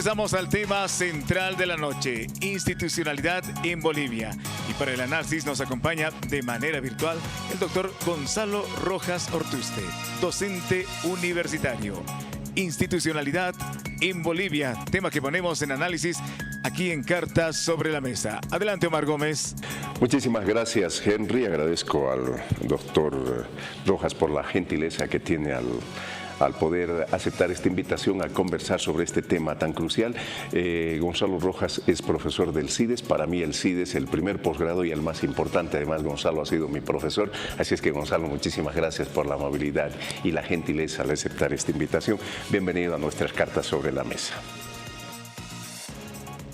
Regresamos al tema central de la noche, institucionalidad en Bolivia. Y para el análisis nos acompaña de manera virtual el doctor Gonzalo Rojas Ortuste, docente universitario. Institucionalidad en Bolivia, tema que ponemos en análisis aquí en Cartas sobre la Mesa. Adelante, Omar Gómez. Muchísimas gracias, Henry. Agradezco al doctor Rojas por la gentileza que tiene al poder aceptar esta invitación a conversar sobre este tema tan crucial. Gonzalo Rojas es profesor del CIDES. Para mí el CIDES es el primer posgrado y el más importante. Además, Gonzalo ha sido mi profesor. Así es que, Gonzalo, muchísimas gracias por la amabilidad y la gentileza al aceptar esta invitación. Bienvenido a nuestras Cartas sobre la Mesa.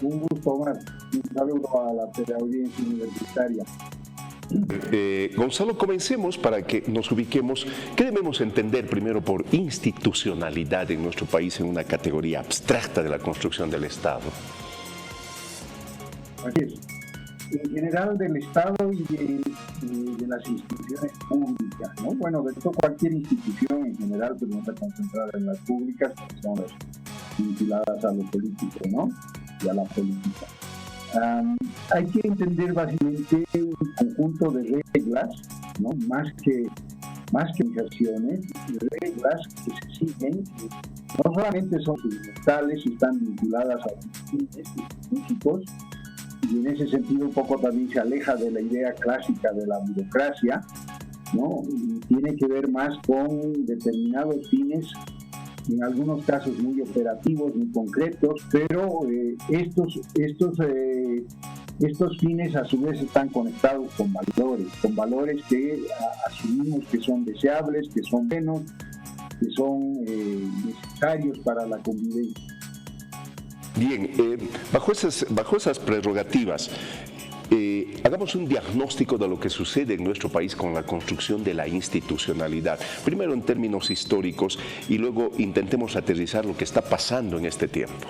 Un gusto, Omar. Un saludo a la teleaudiencia universitaria. Gonzalo, comencemos para que nos ubiquemos. ¿Qué debemos entender primero por institucionalidad en nuestro país en una categoría abstracta de la construcción del Estado? Así es. En general del Estado y de las instituciones públicas, ¿no? Bueno, de hecho cualquier institución en general, pero no está concentrada en las públicas, que son las vinculadas a lo político, ¿no? Y a la política. Hay que entender básicamente un conjunto de reglas, ¿no? más que organizaciones, reglas que se siguen, no solamente son fundamentales, están vinculadas a fines específicos, y en ese sentido un poco también se aleja de la idea clásica de la burocracia, ¿no? Y tiene que ver más con determinados fines, en algunos casos muy operativos, muy concretos, pero estos fines a su vez están conectados con valores que asumimos que son deseables, que son buenos, que son necesarios para la convivencia. Bien, bajo esas prerrogativas, hagamos un diagnóstico de lo que sucede en nuestro país con la construcción de la institucionalidad. Primero en términos históricos y luego intentemos aterrizar lo que está pasando en este tiempo.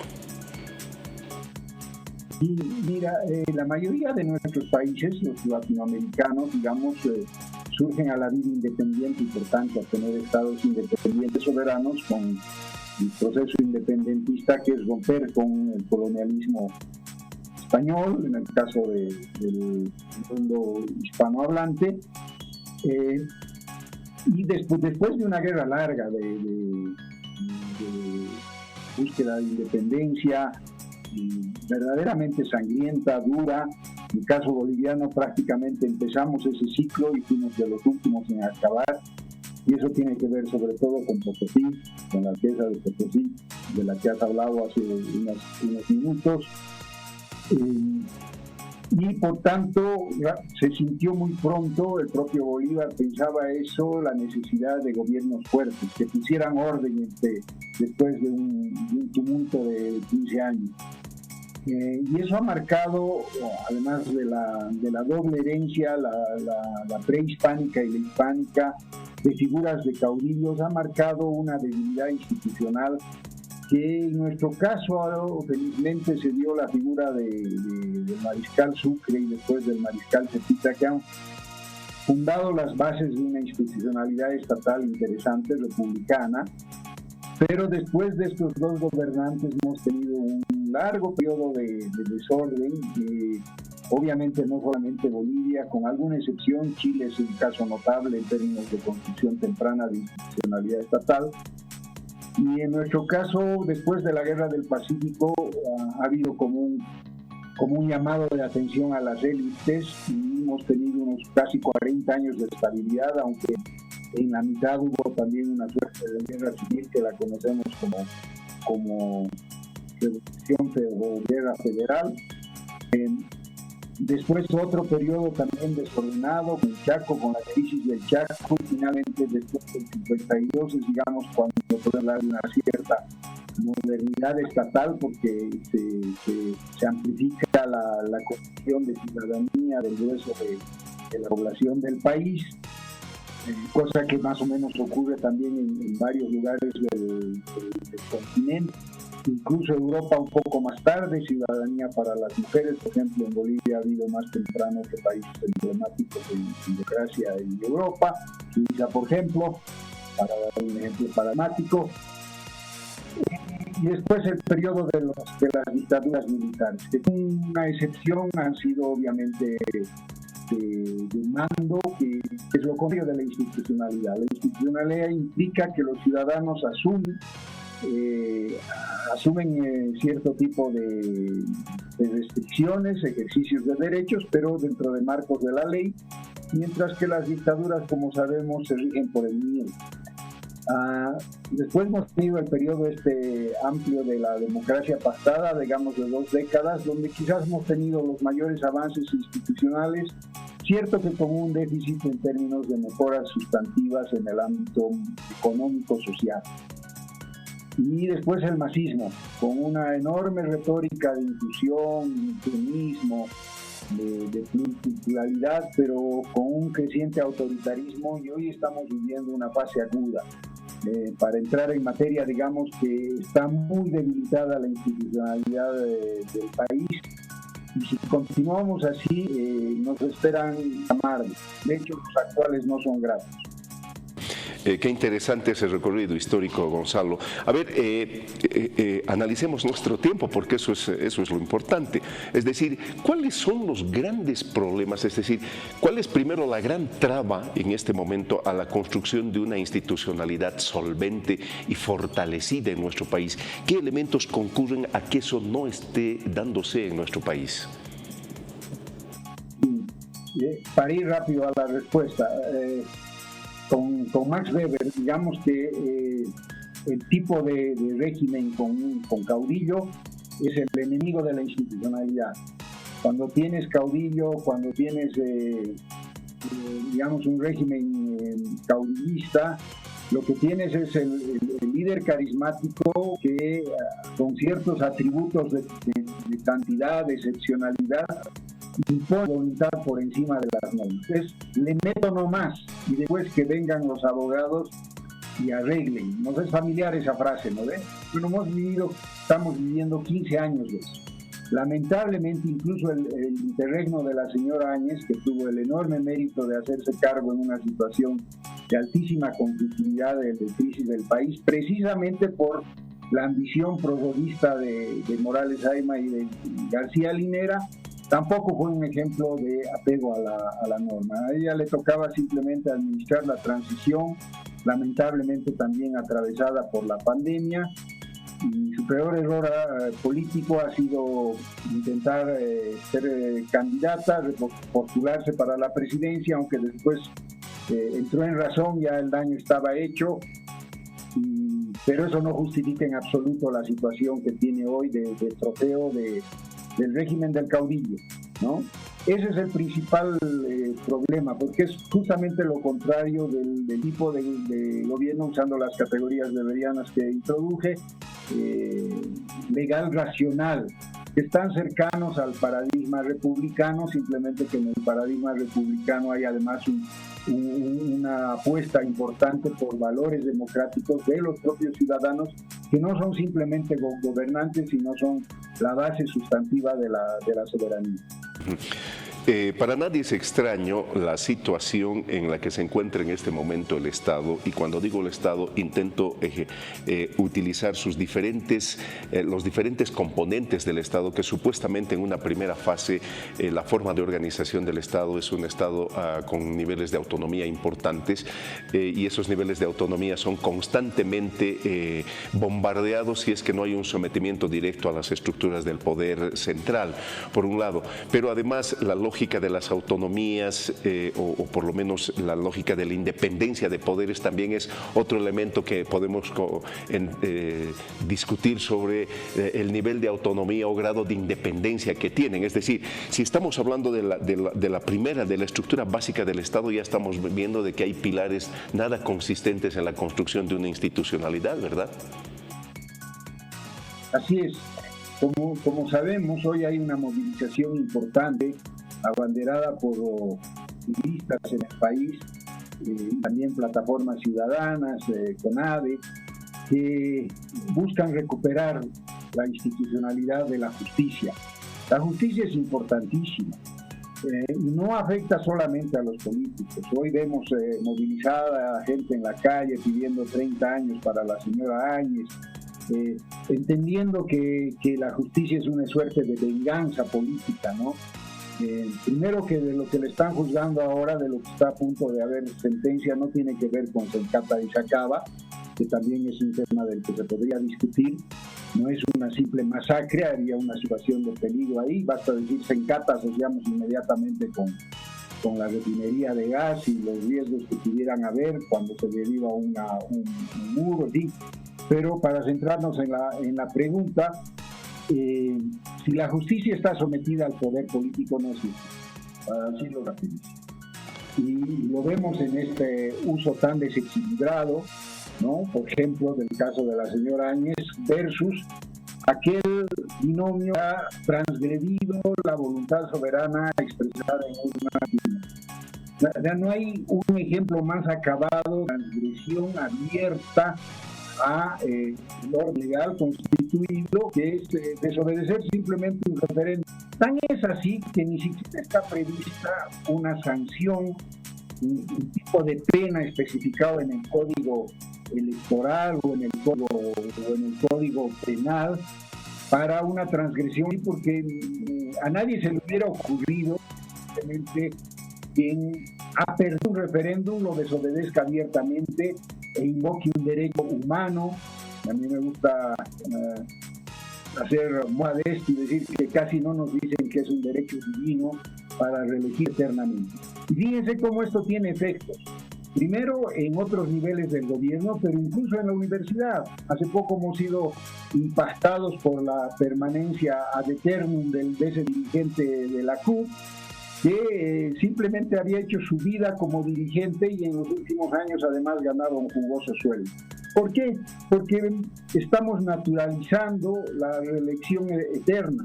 Y mira, la mayoría de nuestros países, los latinoamericanos, digamos, surgen a la vida independiente y por tanto a tener estados independientes soberanos con el proceso independentista que es romper con el colonialismo español, en el caso del mundo hispanohablante, y después de una guerra larga de búsqueda de independencia, verdaderamente sangrienta, dura. En el caso boliviano prácticamente empezamos ese ciclo y fuimos de los últimos en acabar, y eso tiene que ver sobre todo con Potosí, con la pieza de Potosí, de la que has hablado hace unos minutos. Y por tanto se sintió muy pronto, el propio Bolívar pensaba eso, la necesidad de gobiernos fuertes, que pusieran orden después de un tumulto de 15 años. Y eso ha marcado, además de la doble herencia, la prehispánica y la hispánica, de figuras de caudillos, ha marcado una debilidad institucional que en nuestro caso felizmente se dio la figura del mariscal Sucre y después del mariscal Zepita, que han fundado las bases de una institucionalidad estatal interesante, republicana, pero después de estos dos gobernantes hemos tenido un largo periodo de desorden, obviamente no solamente Bolivia, con alguna excepción, Chile es un caso notable en términos de construcción temprana de institucionalidad estatal. Y en nuestro caso, después de la Guerra del Pacífico, ha habido como un llamado de atención a las élites y hemos tenido unos casi 40 años de estabilidad, aunque en la mitad hubo también una suerte de guerra civil que la conocemos como Revolución o Guerra Federal. Después otro periodo también desordenado con el Chaco, con la crisis del Chaco, y finalmente después del 52 es, digamos, cuando puede hablar de una cierta modernidad estatal porque se amplifica la condición de ciudadanía del grueso de la población del país, cosa que más o menos ocurre también en varios lugares del continente. Incluso Europa un poco más tarde, ciudadanía para las mujeres, por ejemplo en Bolivia ha habido más temprano que países emblemáticos de democracia en Europa, Suiza por ejemplo, para dar un ejemplo paradigmático. y después el periodo de las dictaduras militares, que una excepción han sido obviamente de mando, que es lo contrario de la institucionalidad. La institucionalidad implica que los ciudadanos asumen cierto tipo de restricciones, ejercicios de derechos, pero dentro de marcos de la ley, mientras que las dictaduras, como sabemos, se rigen por el miedo. Después hemos tenido el periodo amplio de la democracia pactada, digamos de 2 décadas, donde quizás hemos tenido los mayores avances institucionales, cierto que con un déficit en términos de mejoras sustantivas en el ámbito económico-social. Y después el masismo, con una enorme retórica de inclusión, feminismo, de pluralidad, pero con un creciente autoritarismo, y hoy estamos viviendo una fase aguda. Para entrar en materia, digamos que está muy debilitada la institucionalidad del país, y si continuamos así, nos esperan amargos. De hecho, los actuales no son gratos. Qué interesante ese recorrido histórico, Gonzalo. A ver, analicemos nuestro tiempo, porque eso es lo importante. Es decir, ¿cuáles son los grandes problemas? Es decir, ¿cuál es primero la gran traba en este momento a la construcción de una institucionalidad solvente y fortalecida en nuestro país? ¿Qué elementos concurren a que eso no esté dándose en nuestro país? Para ir rápido a la respuesta, con Max Weber, digamos que el tipo de régimen con caudillo es el enemigo de la institucionalidad. Cuando tienes caudillo, cuando tienes, digamos, un régimen caudillista, lo que tienes es el líder carismático que con ciertos atributos de cantidad, de excepcionalidad, impone voluntad por encima de las normas. Le meto nomás y después que vengan los abogados y arreglen. Nos es familiar esa frase, ¿no ve? Bueno, estamos viviendo 15 años de eso. Lamentablemente, incluso el interregno de la señora Áñez, que tuvo el enorme mérito de hacerse cargo en una situación de altísima conflictividad de crisis del país, precisamente por la ambición progresista de Morales Ayma y de García Linera, tampoco fue un ejemplo de apego a la norma. A ella le tocaba simplemente administrar la transición, lamentablemente también atravesada por la pandemia, y su peor error político ha sido intentar ser candidata, postularse para la presidencia, aunque después entró en razón, ya el daño estaba hecho, pero eso no justifica en absoluto la situación que tiene hoy de trofeo del régimen del caudillo, ¿no? Ese es el principal problema, porque es justamente lo contrario del tipo de gobierno, usando las categorías weberianas que introduje, legal, racional, que están cercanos al paradigma republicano, simplemente que en el paradigma republicano hay además una apuesta importante por valores democráticos de los propios ciudadanos, que no son simplemente gobernantes, sino son la base sustantiva de la soberanía. Para nadie es extraño la situación en la que se encuentra en este momento el Estado, y cuando digo el Estado intento utilizar los diferentes componentes del Estado, que supuestamente en una primera fase la forma de organización del Estado es un Estado con niveles de autonomía importantes, y esos niveles de autonomía son constantemente bombardeados si es que no hay un sometimiento directo a las estructuras del poder central, por un lado, pero además la lógica de las autonomías o por lo menos la lógica de la independencia de poderes también es otro elemento que podemos discutir sobre el nivel de autonomía o grado de independencia que tienen. Es decir, si estamos hablando de la estructura básica del Estado, ya estamos viendo de que hay pilares nada consistentes en la construcción de una institucionalidad, ¿verdad? Así es. Como sabemos, hoy hay una movilización importante abanderada por juristas en el país, también plataformas ciudadanas, CONADE, que buscan recuperar la institucionalidad de la justicia. La justicia es importantísima y no afecta solamente a los políticos. Hoy vemos movilizada a gente en la calle pidiendo 30 años para la señora Áñez, entendiendo que la justicia es una suerte de venganza política, ¿no? Primero, que de lo que le están juzgando ahora, de lo que está a punto de haber sentencia, no tiene que ver con Sencata y Sacaba, que también es un tema del que se podría discutir. No es una simple masacre, había una situación de peligro ahí. Basta decir Sencata, asociamos inmediatamente con la refinería de gas y los riesgos que pudieran haber cuando se deriva un muro, ¿sí? Pero para centrarnos en la pregunta, si la justicia está sometida al poder político, no existe, para decirlo rapidísimo. Y lo vemos en este uso tan desequilibrado, ¿no? Por ejemplo, del caso de la señora Áñez versus aquel binomio que ha transgredido la voluntad soberana expresada en una... Ya no hay un ejemplo más acabado de transgresión abierta a el orden legal constituido, que es desobedecer simplemente un referéndum. Tan es así que ni siquiera está prevista una sanción, un tipo de pena especificado en el Código Electoral o en el Código Penal para una transgresión, porque a nadie se le hubiera ocurrido simplemente quien ha perdido un referéndum lo desobedezca abiertamente e invoque un derecho humano. A mí me gusta hacer modesto y decir que casi no nos dicen que es un derecho divino para reelegir eternamente. Y fíjense cómo esto tiene efectos. Primero, en otros niveles del gobierno, pero incluso en la universidad. Hace poco hemos sido impactados por la permanencia ad eternum de ese dirigente de la CUT, que simplemente había hecho su vida como dirigente y en los últimos años además ganaba un jugoso sueldo. ¿Por qué? Porque estamos naturalizando la reelección eterna,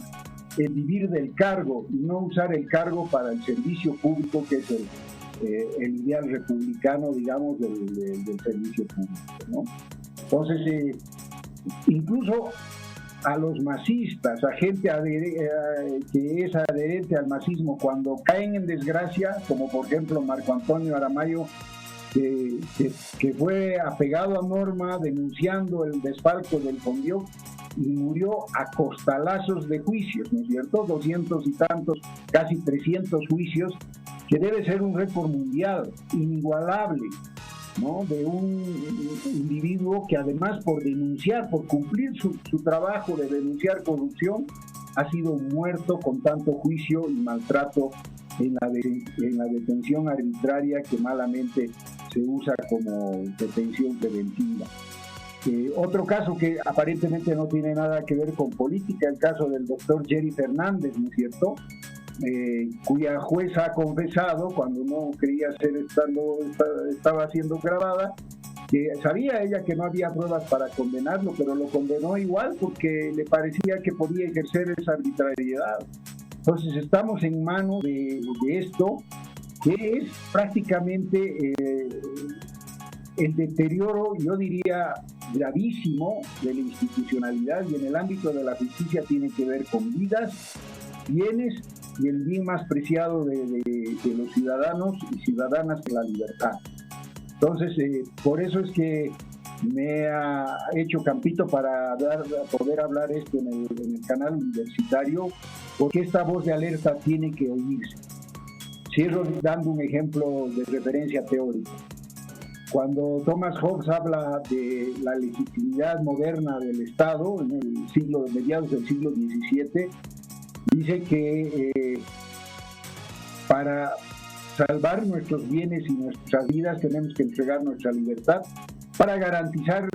el vivir del cargo y no usar el cargo para el servicio público, que es el ideal republicano, digamos, del servicio público, ¿no? Entonces, incluso a los masistas, a gente que es adherente al masismo, cuando caen en desgracia, como por ejemplo Marco Antonio Aramayo, que fue apegado a Norma denunciando el desfalco del Fondió y murió a costalazos de juicios, ¿no es cierto? 200 y tantos, casi 300 juicios, que debe ser un récord mundial, inigualable, ¿no? De un individuo que además por denunciar, por cumplir su trabajo de denunciar corrupción, ha sido muerto con tanto juicio y maltrato en la detención arbitraria que malamente se usa como detención preventiva. Otro caso que aparentemente no tiene nada que ver con política, el caso del doctor Jerry Fernández, ¿no es cierto?, cuya jueza ha confesado, cuando no creía estaba siendo grabada, que sabía ella que no había pruebas para condenarlo, pero lo condenó igual porque le parecía que podía ejercer esa arbitrariedad. Entonces estamos en manos de esto, que es prácticamente el deterioro, yo diría, gravísimo de la institucionalidad, y en el ámbito de la justicia tiene que ver con vidas, bienes y el bien más preciado de los ciudadanos y ciudadanas, la libertad. Entonces, por eso es que me ha hecho campito para poder hablar esto en el canal universitario, porque esta voz de alerta tiene que oírse. Cierro dando un ejemplo de referencia teórica. Cuando Thomas Hobbes habla de la legitimidad moderna del Estado en el mediados del siglo XVII, dice que para salvar nuestros bienes y nuestras vidas tenemos que entregar nuestra libertad para garantizar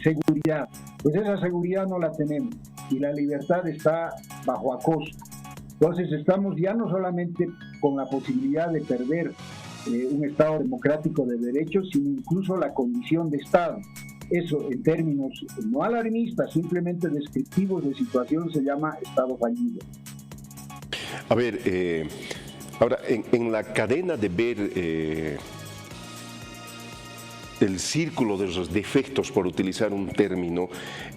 seguridad. Pues esa seguridad no la tenemos y la libertad está bajo acoso. Entonces estamos ya no solamente con la posibilidad de perder un Estado democrático de derechos, sino incluso la condición de Estado. Eso, en términos no alarmistas, simplemente descriptivos de situación, se llama Estado fallido. A ver, ahora, en la cadena de ver el círculo de los defectos, por utilizar un término,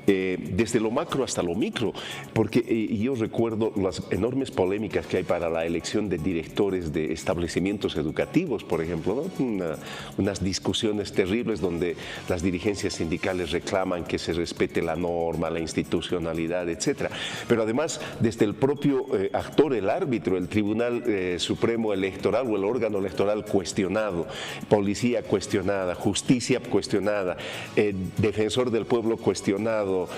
desde lo macro hasta lo micro, porque yo recuerdo las enormes polémicas que hay para la elección de directores de establecimientos educativos, por ejemplo, ¿no? Unas discusiones terribles donde las dirigencias sindicales reclaman que se respete la norma, la institucionalidad, etcétera. Pero además, desde el propio actor, el árbitro, el Tribunal Supremo Electoral o el órgano electoral cuestionado, policía cuestionada, justicia cuestionada, defensor del pueblo cuestionado,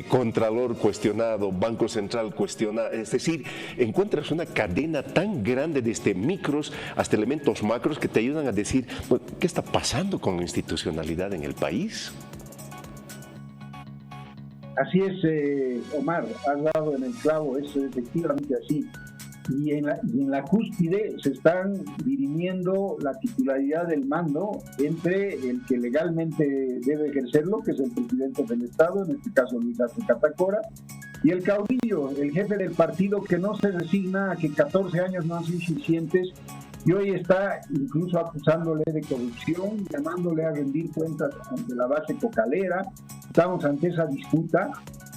contralor cuestionado, Banco Central cuestionado. Es decir, encuentras una cadena tan grande desde micros hasta elementos macros que te ayudan a decir, bueno, ¿qué está pasando con la institucionalidad en el país? Así es, Omar, has dado en el clavo, es efectivamente así. Y en la cúspide se están dirimiendo la titularidad del mando entre el que legalmente debe ejercerlo, que es el presidente del Estado, en este caso Luis Arce Catacora, y el caudillo, el jefe del partido que no se resigna a que 14 años no han sido suficientes y hoy está incluso acusándole de corrupción, llamándole a rendir cuentas ante la base cocalera. Estamos ante esa disputa,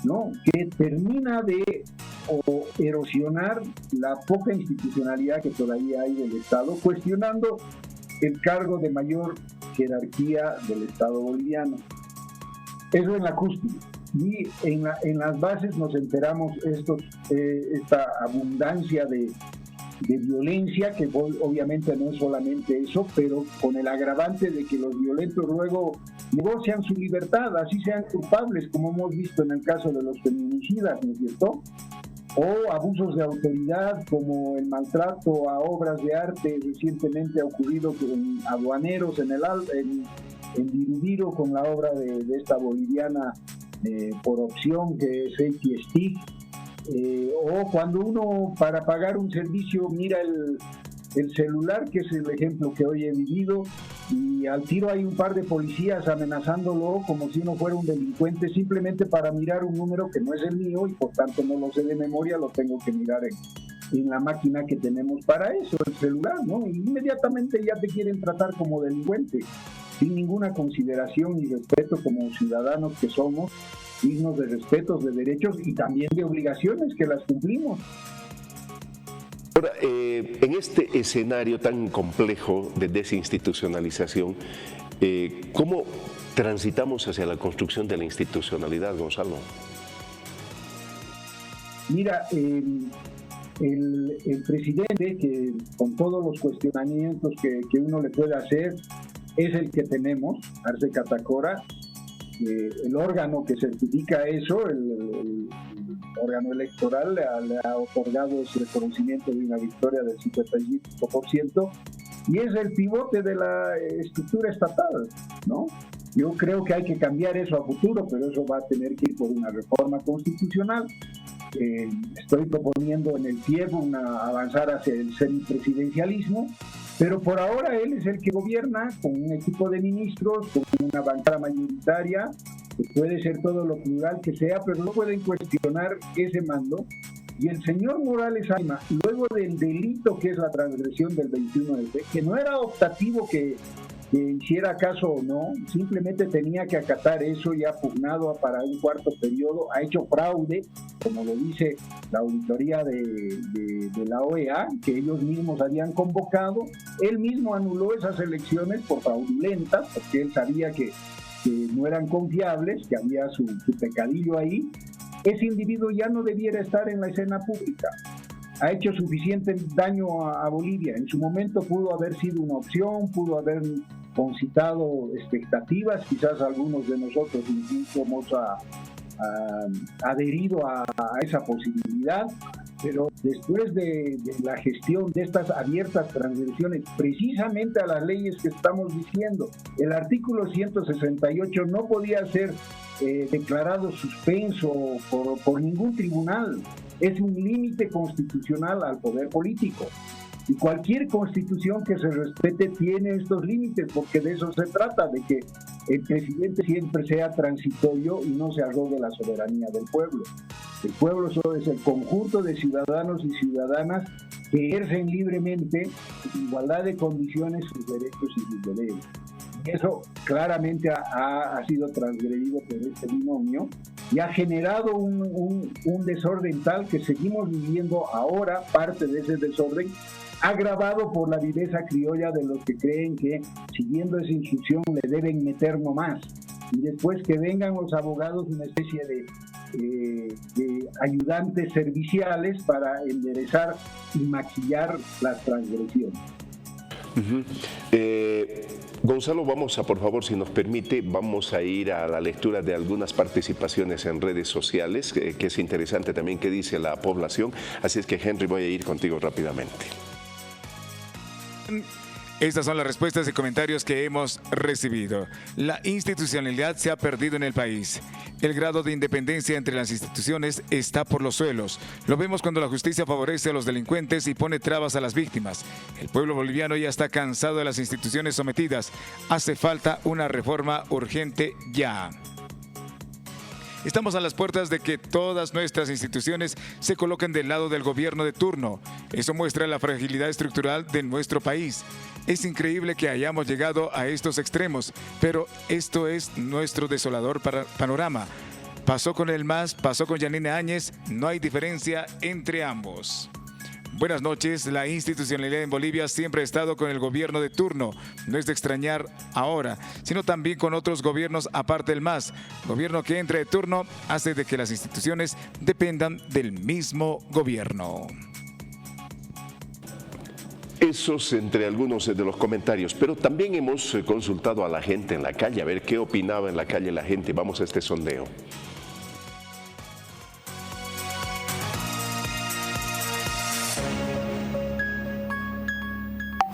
¿no?, que termina de erosionar la poca institucionalidad que todavía hay del Estado, cuestionando el cargo de mayor jerarquía del Estado boliviano. Eso en la cúspide. Y en las bases nos enteramos esta abundancia de violencia, que obviamente no es solamente eso, pero con el agravante de que los violentos luego negocian su libertad, así sean culpables, como hemos visto en el caso de los feminicidas, ¿no es cierto? O abusos de autoridad, como el maltrato a obras de arte. Recientemente ha ocurrido con aduaneros en Virubiro, con la obra de esta boliviana por opción, que es AT&T. O cuando uno, para pagar un servicio, mira el celular, que es el ejemplo que hoy he vivido, y al tiro hay un par de policías amenazándolo como si uno fuera un delincuente, simplemente para mirar un número que no es el mío y por tanto no lo sé de memoria, lo tengo que mirar en la máquina que tenemos para eso, el celular, ¿no? Y inmediatamente ya te quieren tratar como delincuente, sin ninguna consideración ni respeto como ciudadanos que somos, dignos de respetos, de derechos y también de obligaciones que las cumplimos. Ahora, en este escenario tan complejo de desinstitucionalización, ¿cómo transitamos hacia la construcción de la institucionalidad, Gonzalo? Mira, el presidente, que con todos los cuestionamientos que uno le puede hacer, es el que tenemos, Arce Catacora. El órgano que certifica eso, el órgano electoral, le ha otorgado ese reconocimiento de una victoria del 55%, y es el pivote de la estructura estatal, ¿no? Yo creo que hay que cambiar eso a futuro, pero eso va a tener que ir por una reforma constitucional. Estoy proponiendo en el tiempo avanzar hacia el semipresidencialismo, pero por ahora él es el que gobierna con un equipo de ministros, con una bancada mayoritaria, que puede ser todo lo plural que sea, pero no pueden cuestionar ese mando. Y el señor Morales Ayma, luego del delito que es la transgresión del 21F, que no era optativo que hiciera caso o no, simplemente tenía que acatar eso, y ha pugnado para un cuarto periodo, ha hecho fraude, como lo dice la auditoría de la OEA, que ellos mismos habían convocado. Él mismo anuló esas elecciones por fraudulentas, porque él sabía que no eran confiables, que había su pecadillo ahí. Ese individuo ya no debiera estar en la escena pública. Ha hecho suficiente daño a Bolivia. En su momento pudo haber sido una opción, pudo haber concitado expectativas, quizás algunos de nosotros incluso hemos adherido a esa posibilidad, pero después de la gestión de estas abiertas transgresiones precisamente a las leyes que estamos diciendo, el artículo 168 no podía ser declarado suspenso por ningún tribunal. Es un límite constitucional al poder político. Y cualquier constitución que se respete tiene estos límites, porque de eso se trata, de que el presidente siempre sea transitorio y no se arrogue la soberanía del pueblo. El pueblo solo es el conjunto de ciudadanos y ciudadanas que ejercen libremente, en igualdad de condiciones, sus derechos y sus deberes. eso claramente ha sido transgredido por este binomio y ha generado un desorden tal que seguimos viviendo ahora parte de ese desorden, agravado por la viveza criolla de los que creen que siguiendo esa instrucción le deben meter nomás, y después que vengan los abogados una especie de ayudantes serviciales para enderezar y maquillar las transgresiones. Uh-huh. Gonzalo, vamos a, por favor, si nos permite, vamos a ir a la lectura de algunas participaciones en redes sociales, que es interesante también qué dice la población, así es que Henry, voy a ir contigo rápidamente. Estas son las respuestas y comentarios que hemos recibido. La institucionalidad se ha perdido en el país. El grado de independencia entre las instituciones está por los suelos. Lo vemos cuando la justicia favorece a los delincuentes y pone trabas a las víctimas. El pueblo boliviano ya está cansado de las instituciones sometidas. Hace falta una reforma urgente ya. Estamos a las puertas de que todas nuestras instituciones se coloquen del lado del gobierno de turno. Eso muestra la fragilidad estructural de nuestro país. Es increíble que hayamos llegado a estos extremos, pero esto es nuestro desolador panorama. Pasó con el MAS, pasó con Yanine Áñez, no hay diferencia entre ambos. Buenas noches, la institucionalidad en Bolivia siempre ha estado con el gobierno de turno. No es de extrañar ahora, sino también con otros gobiernos aparte del MAS. Gobierno que entra de turno hace de que las instituciones dependan del mismo gobierno. Esos entre algunos de los comentarios, pero también hemos consultado a la gente en la calle, a ver qué opinaba en la calle la gente. Vamos a este sondeo.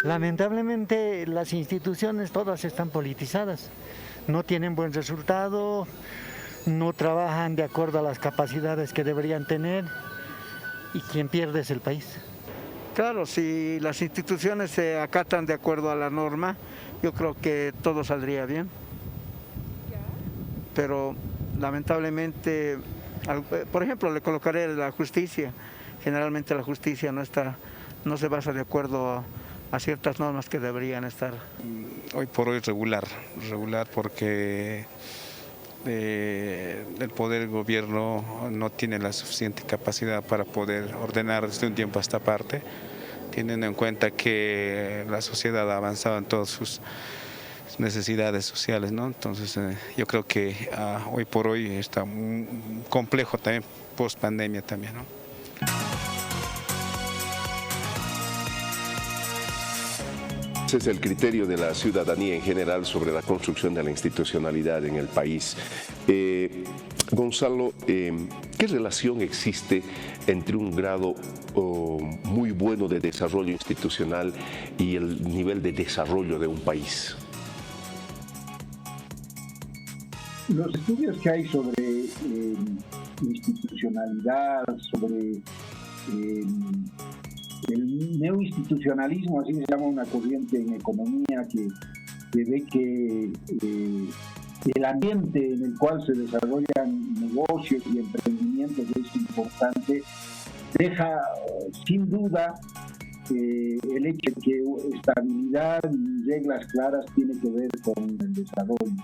Lamentablemente las instituciones todas están politizadas, no tienen buen resultado, no trabajan de acuerdo a las capacidades que deberían tener y quien pierde es el país. Claro, si las instituciones se acatan de acuerdo a la norma, yo creo que todo saldría bien. Pero lamentablemente, por ejemplo, le colocaré la justicia. Generalmente la justicia no se basa de acuerdo a ciertas normas que deberían estar. Hoy por hoy regular porque el poder del gobierno no tiene la suficiente capacidad para poder ordenar desde un tiempo a esta parte, teniendo en cuenta que la sociedad ha avanzado en todas sus necesidades sociales, ¿no? Entonces yo creo que hoy por hoy está complejo también, post pandemia también, ¿no? Ese es el criterio de la ciudadanía en general sobre la construcción de la institucionalidad en el país. Gonzalo, ¿qué relación existe entre un grado muy bueno de desarrollo institucional y el nivel de desarrollo de un país? Los estudios que hay sobre institucionalidad, sobre el neoinstitucionalismo, así se llama una corriente en economía que ve que el ambiente en el cual se desarrollan negocios y emprendimientos es importante, deja sin duda el hecho de que estabilidad y reglas claras tiene que ver con el desarrollo.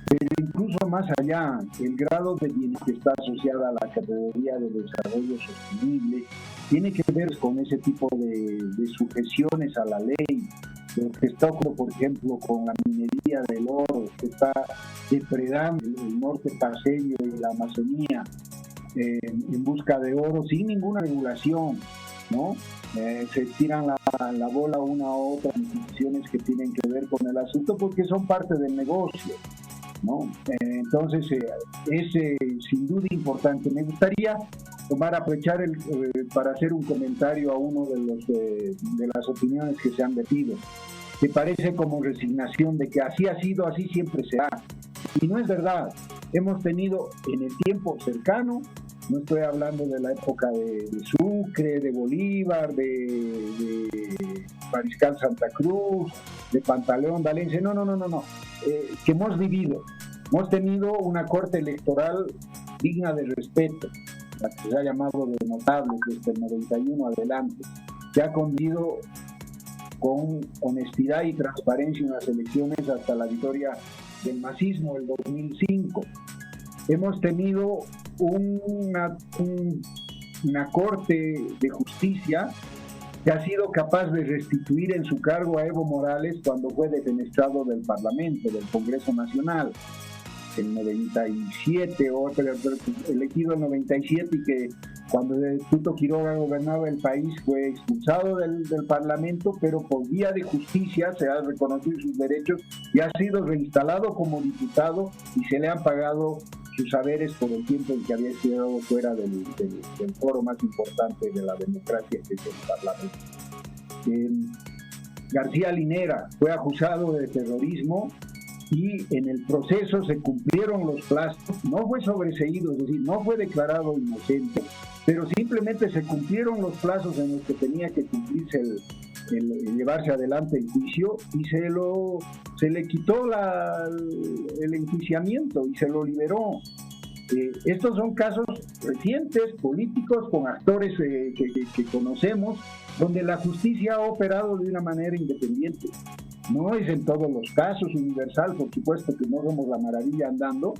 Pero incluso más allá, el grado de bienestar que está asociada a la categoría de desarrollo sostenible tiene que ver con ese tipo de sujeciones a la ley. Lo que está ocurriendo, por ejemplo, con la minería del oro, que está depredando el norte paceño y la Amazonía en busca de oro sin ninguna regulación, ¿no? Se tiran la bola una a otra instituciones que tienen que ver con el asunto porque son parte del negocio, ¿no? Entonces es sin duda importante. Me gustaría aprovechar para hacer un comentario a uno de las opiniones que se han vertido, que parece como resignación de que así ha sido, así siempre será, y no es verdad. Hemos tenido en el tiempo cercano, no estoy hablando de la época de Sucre, de Bolívar, de Mariscal Santa Cruz, de Pantaleón Valencia, no, que hemos tenido una corte electoral digna de respeto, la que se ha llamado de notables desde el 91 adelante, que ha convivido con honestidad y transparencia en las elecciones hasta la victoria del masismo el 2005. Hemos tenido una Corte de Justicia que ha sido capaz de restituir en su cargo a Evo Morales cuando fue defenestrado del Parlamento, del Congreso Nacional, en 97, elegido en 97, y que cuando Tuto Quiroga gobernaba el país fue expulsado del Parlamento, pero por vía de justicia se ha reconocido sus derechos y ha sido reinstalado como diputado y se le han pagado sus haberes por el tiempo en que había quedado fuera del foro más importante de la democracia, que es el Parlamento. García Linera fue acusado de terrorismo y en el proceso se cumplieron los plazos, no fue sobreseído, es decir, no fue declarado inocente, pero simplemente se cumplieron los plazos en los que tenía que cumplirse el llevarse adelante el juicio, y se le quitó el enjuiciamiento y se lo liberó. Estos son casos recientes, políticos, con actores que conocemos, donde la justicia ha operado de una manera independiente. No es en todos los casos universal, por supuesto que no somos la maravilla andando,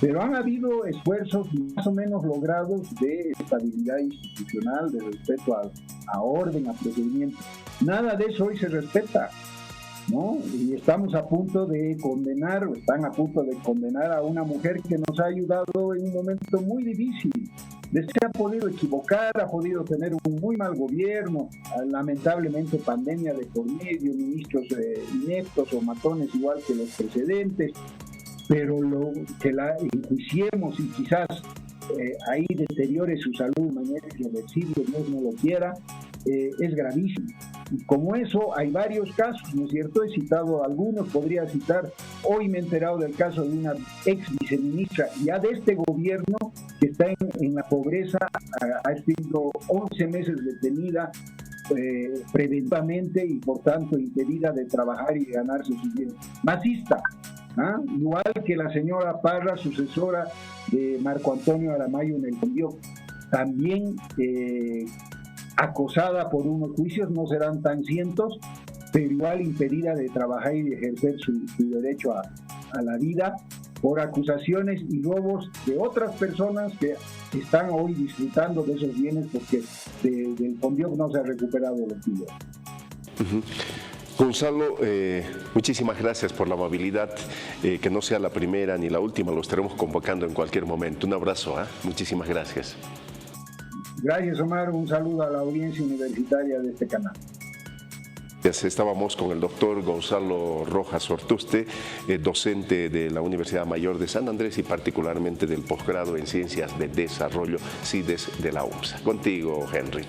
pero han habido esfuerzos más o menos logrados de estabilidad institucional, de respeto a orden, a procedimientos. Nada de eso hoy se respeta, ¿no? Y estamos a punto de condenar, o están a punto de condenar a una mujer que nos ha ayudado en un momento muy difícil. Se ha podido equivocar, ha podido tener un muy mal gobierno, lamentablemente pandemia de por medio, ministros ineptos o matones igual que los precedentes, pero que la enjuiciemos y quizás ahí deteriore su salud de manera irreversible, Dios no lo quiera, es gravísimo. Y como eso hay varios casos, ¿no es cierto? He citado algunos, podría citar, hoy me he enterado del caso de una ex viceministra ya de este gobierno que está en la pobreza, ha estado 11 meses detenida preventivamente y por tanto impedida de trabajar y ganarse sus bienes. Masista, igual que la señora Parra, sucesora de Marco Antonio Aramayo en el Condio, también acosada por unos juicios, no serán tan cientos, pero igual impedida de trabajar y de ejercer su derecho a la vida por acusaciones y robos de otras personas que están hoy disfrutando de esos bienes porque del Condio no se ha recuperado lo que yo. Gonzalo, muchísimas gracias por la amabilidad, que no sea la primera ni la última, lo estaremos convocando en cualquier momento. Un abrazo, muchísimas gracias. Gracias, Omar, un saludo a la audiencia universitaria de este canal. Estábamos con el doctor Gonzalo Rojas Ortuste, docente de la Universidad Mayor de San Andrés y particularmente del posgrado en Ciencias de Desarrollo, CIDES de la UMSA. Contigo, Henry.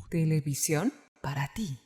Televisión para ti.